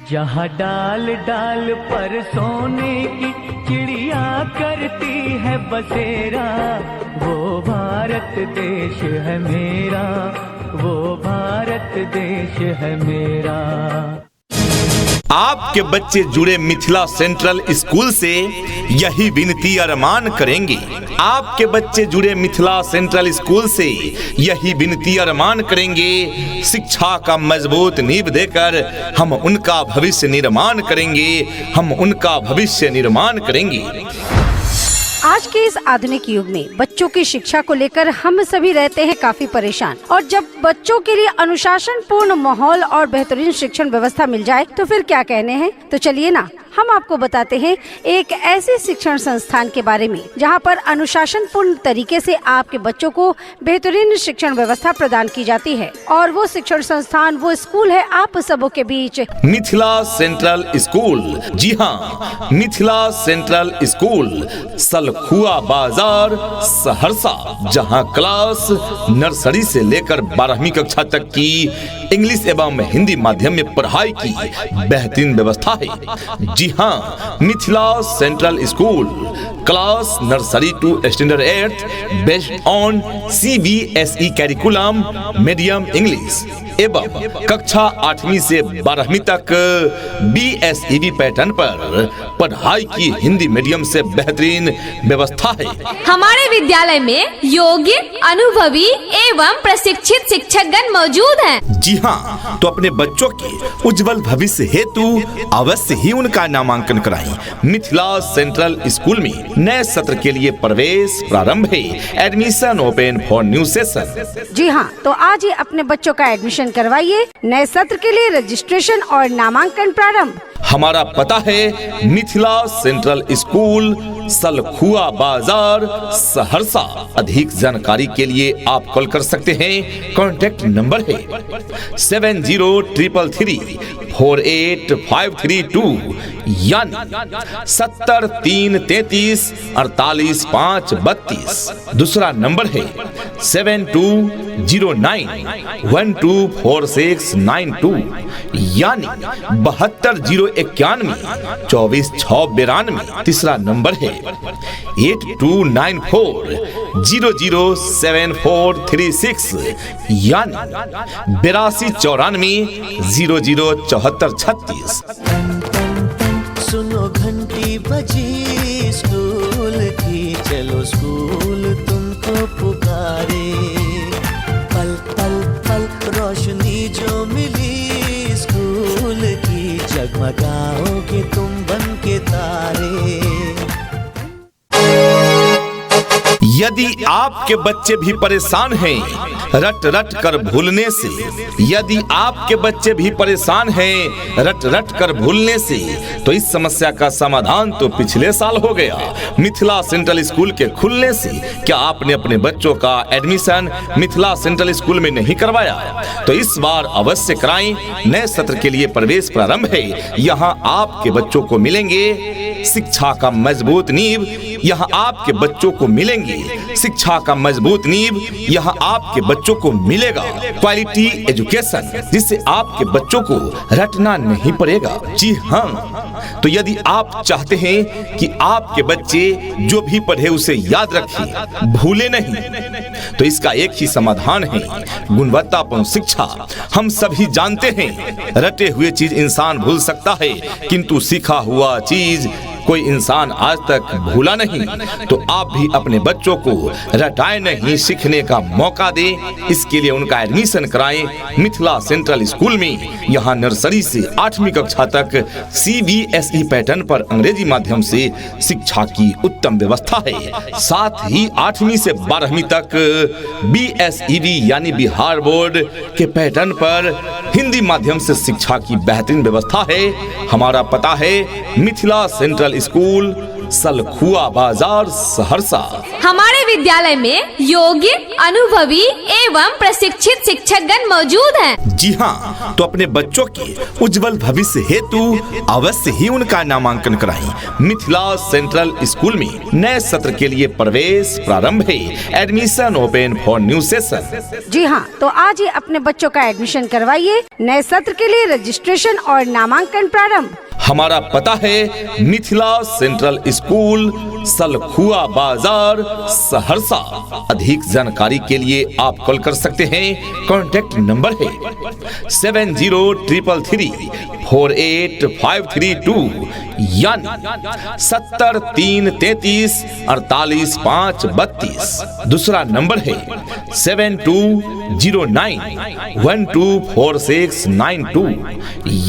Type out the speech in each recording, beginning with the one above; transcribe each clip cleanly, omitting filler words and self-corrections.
जहाँ डाल डाल पर सोने की चिड़िया करती है बसेरा, वो भारत देश है मेरा, वो भारत देश है मेरा। आपके बच्चे जुड़े मिथिला सेंट्रल स्कूल से यही विनती अरमान करेंगे। आपके बच्चे जुड़े मिथिला सेंट्रल स्कूल से यही विनती अरमान करेंगे। शिक्षा का मजबूत नींव देकर हम उनका भविष्य निर्माण करेंगे, हम उनका भविष्य निर्माण करेंगे। आज के इस आधुनिक युग में बच्चों की शिक्षा को लेकर हम सभी रहते हैं काफी परेशान, और जब बच्चों के लिए अनुशासन पूर्ण माहौल और बेहतरीन शिक्षण व्यवस्था मिल जाए तो फिर क्या कहने हैं। तो चलिए ना, हम आपको बताते हैं एक ऐसे शिक्षण संस्थान के बारे में जहां पर अनुशासन पूर्ण तरीके से आपके बच्चों को बेहतरीन शिक्षण व्यवस्था प्रदान की जाती है। और वो शिक्षण संस्थान, वो स्कूल है आप सबों के बीच मिथिला सेंट्रल स्कूल। जी हाँ, मिथिला सेंट्रल स्कूल, सलखुआ बाजार, सहरसा, जहां क्लास नर्सरी से लेकर 12वीं कक्षा तक की इंग्लिश एवं हिंदी माध्यम में पढ़ाई की बेहतरीन व्यवस्था है। जी हाँ, Mithila central school, class nursery to standard 8 based on CBSE curriculum medium English एवं कक्षा 8वीं से 12वीं तक BSEB पैटर्न पर पढ़ाई की हिंदी मीडियम से बेहतरीन व्यवस्था है। हमारे विद्यालय में योग्य, अनुभवी एवं प्रशिक्षित शिक्षकगण मौजूद हैं। जी हाँ, तो अपने बच्चों के उज्जवल भविष्य हेतु अवश्य ही उनका नामांकन कराएं। मिथिला सेंट्रल स्कूल में नए सत्र के लिए प्रवेश प्रारंभ है। Admission open for new session. जी हाँ, तो आज ही अपने बच्चों का एडमिशन करवाइए। नए सत्र के लिए रजिस्ट्रेशन और नामांकन प्रारंभ। हमारा पता है मिथिला सेंट्रल स्कूल, सलखुआ बाजार, सहरसा। अधिक जानकारी के लिए आप कॉल कर सकते हैं। कॉन्टैक्ट नंबर है 7033348532 यानी 7033348532। दूसरा नंबर है 7209124692 यानी 7209124692। तीसरा नंबर है 8294007436 यानी 8294007436। सुनो घंटी बजी स्कूल की, चलो स्कूल तुमको पुकारे। पल पल पल रोशनी जो मिली स्कूल की, जगमगाओगे तुम बन के तारे। यदि आपके बच्चे भी परेशान हैं रट रट कर भूलने से, यदि आपके बच्चे भी परेशान हैं रट रट कर भूलने से, तो इस समस्या का समाधान तो पिछले साल हो गया मिथिला सेंट्रल स्कूल के खुलने से। क्या आपने अपने बच्चों का एडमिशन मिथिला सेंट्रल स्कूल में नहीं करवाया? तो इस बार अवश्य कराएं। नए सत्र के लिए प्रवेश प्रारंभ है। यहाँ आपके बच्चों को मिलेंगे शिक्षा का मजबूत नींव, यहाँ आपके बच्चों को मिलेंगे शिक्षा का मजबूत नींव, यहाँ आपके बच्चों को मिलेगा क्वालिटी एजुकेशन, जिससे आपके बच्चों को रटना नहीं पड़ेगा। जी हाँ, तो यदि आप चाहते हैं कि आपके बच्चे जो भी पढ़े उसे याद रखें, भूले नहीं, तो इसका एक ही समाधान है, गुणवत्तापूर्ण शिक्षा। हम सभी जानते हैं रटे हुए चीज इंसान भूल सकता है, किंतु सीखा हुआ चीज कोई इंसान आज तक भूला नहीं। तो आप भी अपने बच्चों को रटाए नहीं, सीखने का मौका दें। इसके लिए उनका एडमिशन कराएं मिथिला सेंट्रल स्कूल में। यहाँ नर्सरी से 8वीं कक्षा तक CBSE पैटर्न पर अंग्रेजी माध्यम से शिक्षा की उत्तम व्यवस्था है। साथ ही 8वीं से 12वीं तक BSEB यानी बिहार बोर्ड के पैटर्न पर हिंदी माध्यम से शिक्षा की बेहतरीन व्यवस्था है। हमारा पता है मिथिला सेंट्रल स्कूल, सलखुआ बाजार सहरसा। हमारे विद्यालय में योग्य, अनुभवी एवं प्रशिक्षित शिक्षकगण मौजूद हैं। जी हाँ, तो अपने बच्चों के उज्जवल भविष्य हेतु अवश्य ही उनका नामांकन कराएं। मिथिला सेंट्रल स्कूल में नए सत्र के लिए प्रवेश प्रारंभ है। Admission open for new session. जी हाँ, तो आज ही अपने बच्चों का एडमिशन करवाइए। नए सत्र के लिए रजिस्ट्रेशन और नामांकन प्रारंभ। हमारा पता है मिथिला सेंट्रल स्कूल, सलखुआ बाजार सहरसा। अधिक जानकारी के लिए आप कॉल कर सकते हैं। कॉन्टैक्ट नंबर है 7033348532 यानी 7033348532। दूसरा नंबर है 7209124692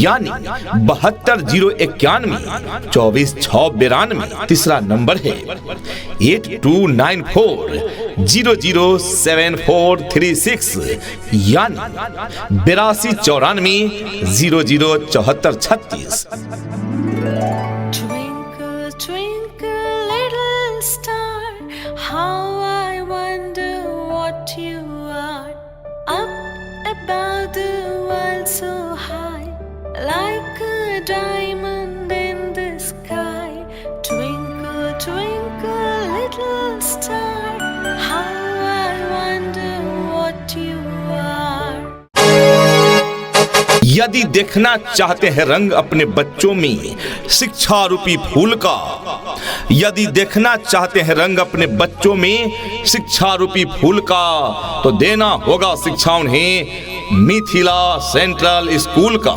यानी 7201942692। तीसरा नंबर है 8294007436 यानी 8294007436। Twinkle, twinkle, little star, how I wonder what you are. Up above the world so high, like a diamond in the sky. Twinkle, twinkle, little star, how I wonder what you are. यदि देखना चाहते हैं रंग अपने बच्चों में शिक्षा रूपी फूल का, यदि देखना चाहते हैं रंग अपने बच्चों में शिक्षा रूपी फूल का, तो देना होगा शिक्षा उन्हें मिथिला सेंट्रल स्कूल का।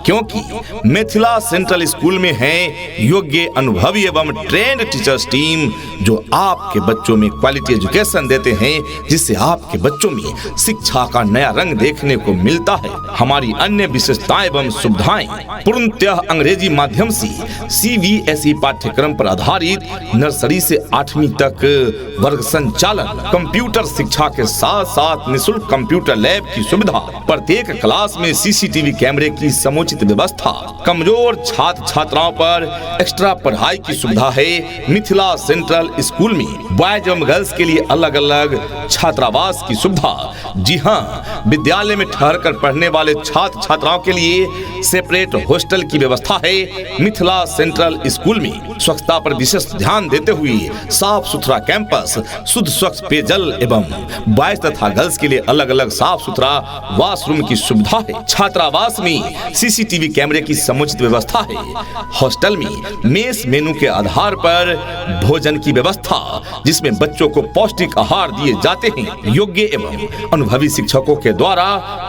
क्योंकि मिथिला सेंट्रल स्कूल में है योग्य, अनुभवी एवं ट्रेंड टीचर्स टीम जो आपके बच्चों में क्वालिटी एजुकेशन देते हैं, जिससे आपके बच्चों में शिक्षा का नया रंग देखने को मिलता है। हमारी अन्य विशेषताएं एवं सुविधाएं पूर्णतः अंग्रेजी माध्यम से CBSE पाठ्यक्रम पर आधारित नर्सरी से 8वीं तक वर्ग संचालन, कंप्यूटर शिक्षा के साथ साथ निःशुल्क कंप्यूटर लैब की सुविधा, प्रत्येक क्लास में CCTV कैमरे की समुचित व्यवस्था, कमजोर छात्र छात्राओं पर एक्स्ट्रा पढ़ाई की सुविधा है। मिथिला सेंट्रल स्कूल में बॉयज एवं गर्ल्स के लिए अलग अलग छात्रावास की सुविधा। जी हाँ, विद्यालय में ठहर कर पढ़ने वाले छात्र छात्राओं के लिए सेपरेट हॉस्टल की व्यवस्था है। मिथिला सेंट्रल स्कूल में स्वच्छता पर विशेष ध्यान देते हुए साफ सुथरा कैंपस, शुद्ध स्वच्छ पेयजल एवं बॉयज तथा गर्ल्स के लिए अलग अलग साफ सुथरा वॉशरूम की सुविधा है। छात्रावास में CCTV कैमरे की समुचित व्यवस्था है। हॉस्टल में मेस मेनू के आधार पर भोजन की व्यवस्था, जिसमें बच्चों को पौष्टिक आहार दिए जाते हैं। योग्य एवं अनुभवी शिक्षकों के द्वारा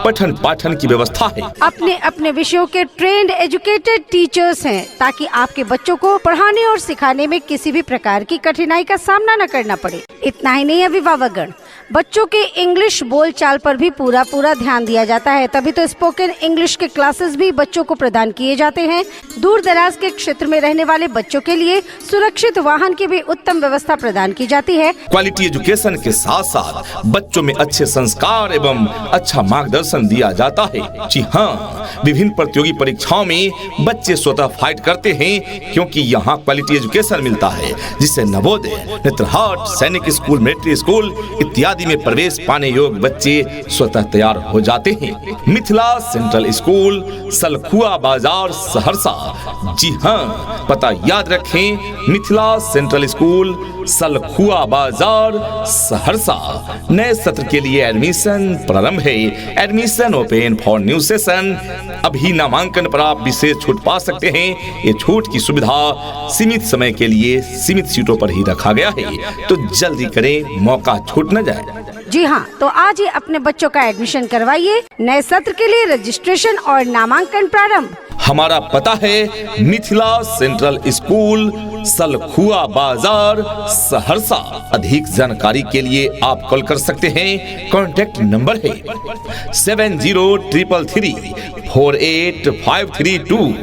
पठन पाठन की व्यवस्था है। अपने अपने विषयों के ट्रेंड एजुकेटेड टीचर्स हैं, ताकि आपके बच्चों को पढ़ाने और सिखाने में किसी भी प्रकार की कठिनाई का सामना न करना पड़े। इतना ही नहीं, अभिभावकगण, बच्चों के इंग्लिश बोलचाल पर भी पूरा ध्यान दिया जाता है। तभी तो स्पोकन इंग्लिश के क्लासेस भी बच्चों को प्रदान किए जाते हैं। दूर दराज के क्षेत्र में रहने वाले बच्चों के लिए सुरक्षित वाहन की भी उत्तम व्यवस्था प्रदान की जाती है। क्वालिटी एजुकेशन के साथ साथ बच्चों में अच्छे संस्कार एवं अच्छा मार्गदर्शन दिया जाता है। जी हाँ, विभिन्न प्रतियोगी परीक्षाओं में बच्चे स्वतः फाइट करते हैं, क्योंकि यहाँ क्वालिटी एजुकेशन मिलता है, जिससे नवोदय, नेत्रहाट, सैनिक स्कूल, मिलिट्री स्कूल इत्यादि में प्रवेश पाने योग्य बच्चे स्वतः तैयार हो जाते हैं। Mithila central school, Salkhua Bazar Saharsa. जी हाँ, पता याद रखें, मिथिला सेंट्रल स्कूल, सलखुआ बाजार सहरसा। नए सत्र के लिए एडमिशन प्रारंभ है। Admission open for new session. अभी नामांकन पर आप विशेष छूट पा सकते हैं। ये छूट की सुविधा सीमित समय के लिए सीमित सीटों पर ही रखा गया है, तो जल्दी करें, मौका छूट न जाए। जी हाँ, तो आज ही अपने बच्चों का एडमिशन करवाइए। नए सत्र के लिए रजिस्ट्रेशन और नामांकन प्रारंभ। हमारा पता है मिथिला सेंट्रल स्कूल, सलखुआ बाजार सहरसा। अधिक जानकारी के लिए आप कॉल कर सकते हैं। कॉन्टैक्ट नंबर है 7033348532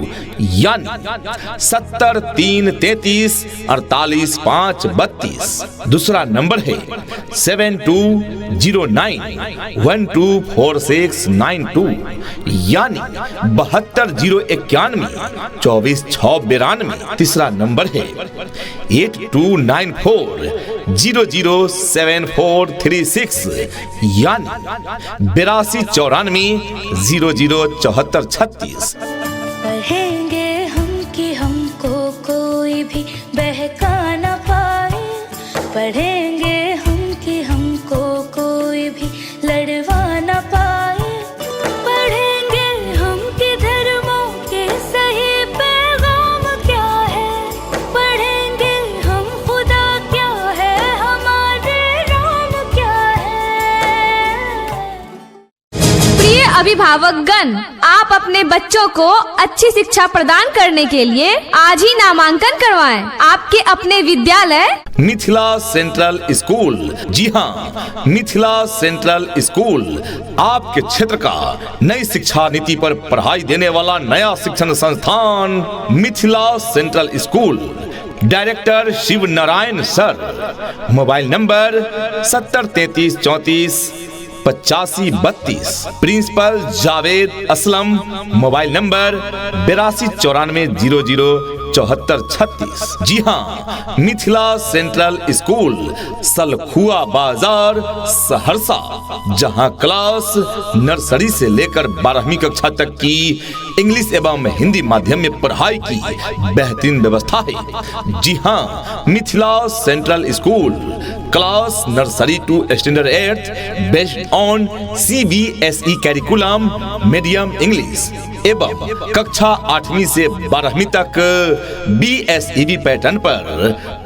यानी 7033348532। दूसरा नंबर है 7209124692 यानी 7201942692। तीसरा नंबर है 8294007436 यानी 8294007436। पढ़ेंगे हम कि हमको कोई भी बहका न पाए, पढ़ेंगे हम कि हमको कोई भी लड़वा न पाए, पढ़ेंगे हम कि धर्मों के सही पैगाम क्या है, पढ़ेंगे हम खुदा क्या है, हमारे राम क्या है। प्रिय अभिभावकगण, आप अपने बच्चों को अच्छी शिक्षा प्रदान करने के लिए आज ही नामांकन करवाएं। आपके अपने विद्यालय मिथिला सेंट्रल स्कूल। जी हाँ, मिथिला सेंट्रल स्कूल आपके क्षेत्र का नई शिक्षा नीति पर पढ़ाई देने वाला नया शिक्षण संस्थान Mithila central school. Director Shiv Narayan sir. Mobile number 7033348532। Principal Javed Aslam. Mobile number 8294007436। जी हाँ, मिथिला सेंट्रल स्कूल, सलखुआ बाजार, सहरसा, जहां क्लास नर्सरी से लेकर 12वीं कक्षा तक की इंग्लिश एवं हिंदी माध्यम में पढ़ाई की बेहतरीन व्यवस्था है। जी हाँ, Mithila central school class nursery to standard 8 based on CBSE curriculum medium English एवं कक्षा 8वीं से 12वीं तक BSEB पैटर्न पर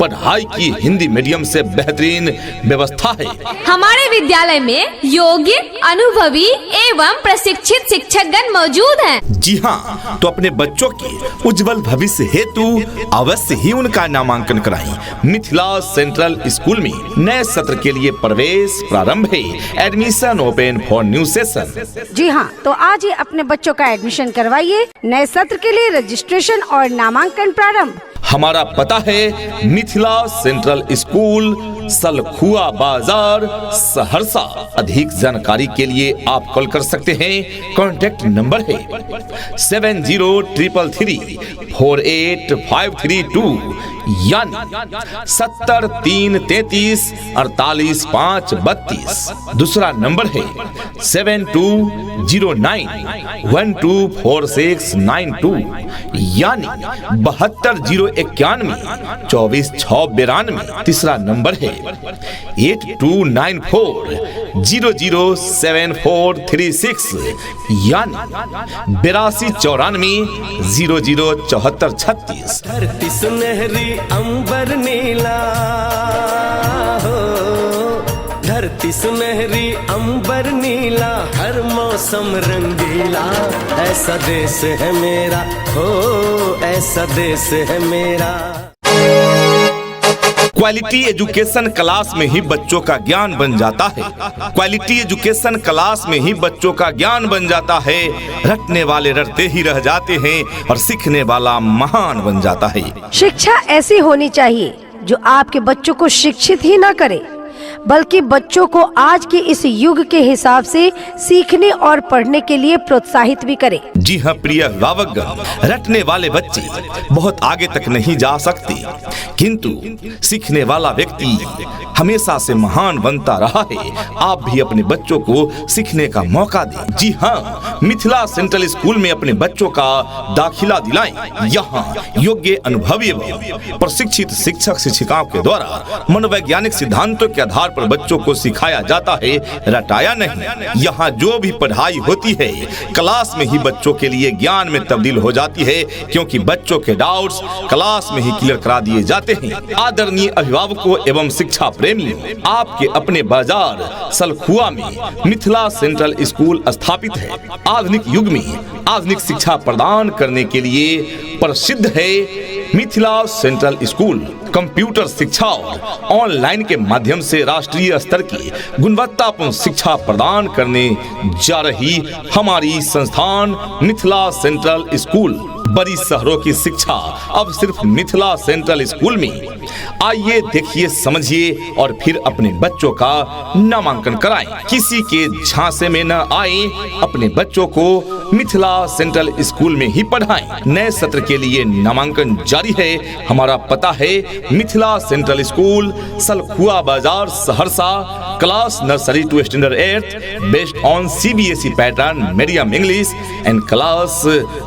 पढ़ाई की हिंदी मीडियम से बेहतरीन व्यवस्था है। हमारे विद्यालय में योग्य, अनुभवी एवं प्रशिक्षित शिक्षकगण मौजूद हैं। जी हाँ, तो अपने बच्चों के उज्जवल भविष्य हेतु अवश्य ही उनका नामांकन कराएं। मिथिला सेंट्रल स्कूल में नए सत्र के लिए प्रवेश प्रारंभ है। Admission open for new session. जी हाँ, तो आज ही अपने बच्चों का एडमिशन करवाइए। नए सत्र के लिए रजिस्ट्रेशन और नामांकन प्रारंभ। हमारा पता है मिथिला सेंट्रल स्कूल, सलखुआ बाजार, सहरसा। अधिक जानकारी के लिए आप कॉल कर सकते हैं। कॉन्टैक्ट नंबर है 7033348532 यानी 7033348532। दूसरा नंबर है 7209124692 यानी 7201124692। तीसरा नंबर है 8294007436 यानी 8294007436। धरती सुनहरी अंबर नीला हो, धरती सुनहरी अंबर नीला, हर मौसम रंगीला, ऐसा देश है मेरा हो, ऐसा देश है मेरा। क्वालिटी एजुकेशन क्लास में ही बच्चों का ज्ञान बन जाता है। क्वालिटी एजुकेशन क्लास में ही बच्चों का ज्ञान बन जाता है। रटने वाले रटते ही रह जाते हैं और सीखने वाला महान बन जाता है। शिक्षा ऐसी होनी चाहिए जो आपके बच्चों को शिक्षित ही न करे, बल्कि बच्चों को आज के इस युग के हिसाब से सीखने और पढ़ने के लिए प्रोत्साहित भी करे। जी हाँ प्रिय अभिभावकगण, रटने वाले बच्चे बहुत आगे तक नहीं जा सकते, किंतु सीखने वाला व्यक्ति हमेशा से महान बनता रहा है। आप भी अपने बच्चों को सीखने का मौका दें। जी हाँ, मिथिला सेंट्रल स्कूल में अपने बच्चों का दाखिला दिलाएं। यहाँ योग्य, अनुभवी एवं प्रशिक्षित शिक्षक शिक्षिकाओं के द्वारा मनोवैज्ञानिक सिद्धांतों के आधार पर बच्चों को सिखाया जाता है, रटाया नहीं। यहाँ जो भी पढ़ाई होती है क्लास में ही बच्चों के लिए ज्ञान में तब्दील हो जाती है, क्योंकि बच्चों के डाउट्स क्लास में ही क्लियर करा दिए जाते हैं। आदरणीय अभिभावकों एवं शिक्षा प्रेमियों, आपके अपने बाजार सलखुआ में मिथिला सेंट्रल स्कूल स्थापित है। आधुनिक युग में आधुनिक शिक्षा प्रदान करने के लिए प्रसिद्ध है मिथिला सेंट्रल स्कूल। कंप्यूटर शिक्षा और ऑनलाइन के माध्यम से राष्ट्रीय स्तर की गुणवत्तापूर्ण शिक्षा प्रदान करने जा रही हमारी संस्थान मिथिला सेंट्रल स्कूल। बड़ी शहरों की शिक्षा अब सिर्फ मिथिला सेंट्रल स्कूल में। आइए देखिए, समझिए और फिर अपने बच्चों का नामांकन कराएं। किसी के झांसे में न आए, अपने बच्चों को मिथिला सेंट्रल स्कूल में ही पढ़ाएं। नए सत्र के लिए नामांकन जारी है। हमारा पता है Mithila central school, Salkhua Bazar, Saharsa. Class nursery to standard 8 based on CBSE pattern medium English and class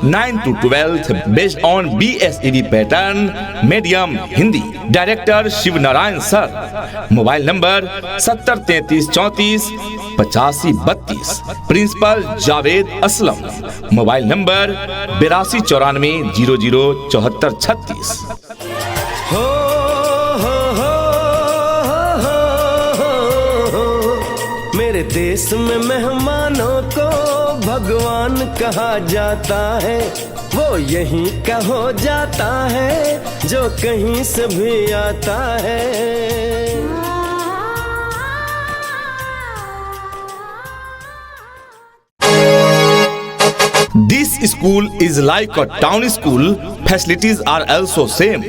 9 to 12 based on BSED pattern medium Hindi. Director Shiv Narayan sir. Mobile number 703334 8532। Principal Javed Aslam. Mobile number 8294 00 74 36। मेरे देश में मेहमानों को भगवान कहा जाता है, वो यहीं का हो जाता है जो कहीं से भी आता है। This school is like a town school. Facilities are also same.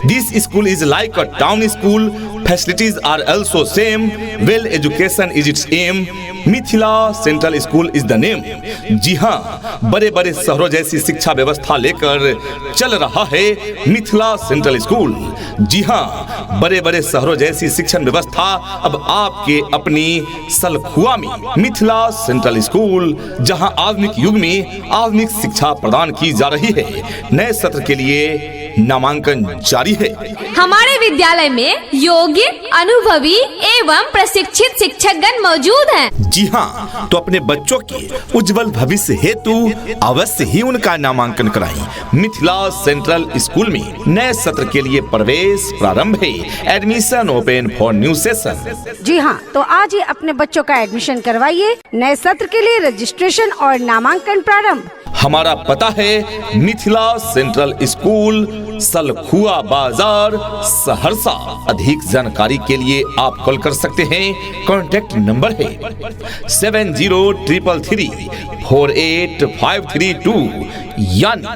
This school is like a town school. Facilities are also same. Well education is its aim. Mithila central school is the name. जी हाँ, बड़े बड़े शहरों जैसी शिक्षा व्यवस्था लेकर चल रहा है मिथिला सेंट्रल स्कूल। जी हाँ, बड़े बड़े शहरों जैसी शिक्षण व्यवस्था अब आपके अपनी सलखुआ में। मिथिला सेंट्रल स्कूल, जहाँ आधुनिक युग में आधुनिक शिक्षा प्रदान की जा रही है। नए सत्र के लिए नामांकन जारी है। हमारे विद्यालय में योग्य, अनुभवी एवं प्रशिक्षित शिक्षकगण मौजूद हैं। जी हाँ, तो अपने बच्चों के उज्जवल भविष्य हेतु अवश्य ही उनका नामांकन कराएं। मिथिला सेंट्रल स्कूल में नए सत्र के लिए प्रवेश प्रारंभ है। Admission open for new session. जी हाँ, तो आज ही अपने बच्चों का एडमिशन करवाइए। नए सत्र के लिए रजिस्ट्रेशन और नामांकन प्रारंभ। हमारा पता है मिथिला सेंट्रल स्कूल, सलखुआ बाजार, सहरसा। अधिक जानकारी के लिए आप कॉल कर सकते हैं। कॉन्टैक्ट नंबर है 703334 8532 यानी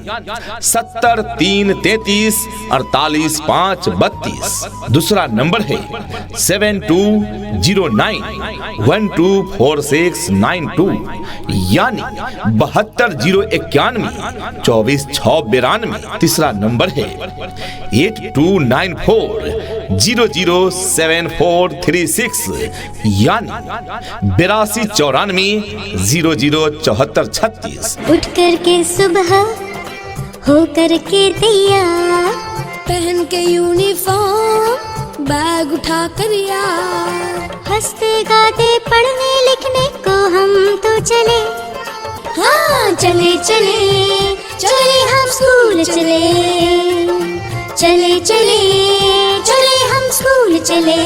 703334 48532। दूसरा नंबर है 7209124692 यानी 720191 24692। तीसरा नंबर है 8294 007436 यानी 8294 007436। उठ करके सुबह हो करके तैयार, पहन के यूनिफॉर्म, बैग उठा कर यार, हंसते गाते पढ़ने लिखने को हम तो चले। हाँ चले चले चले हम स्कूल चले, चले चले चले हम स्कूल चले।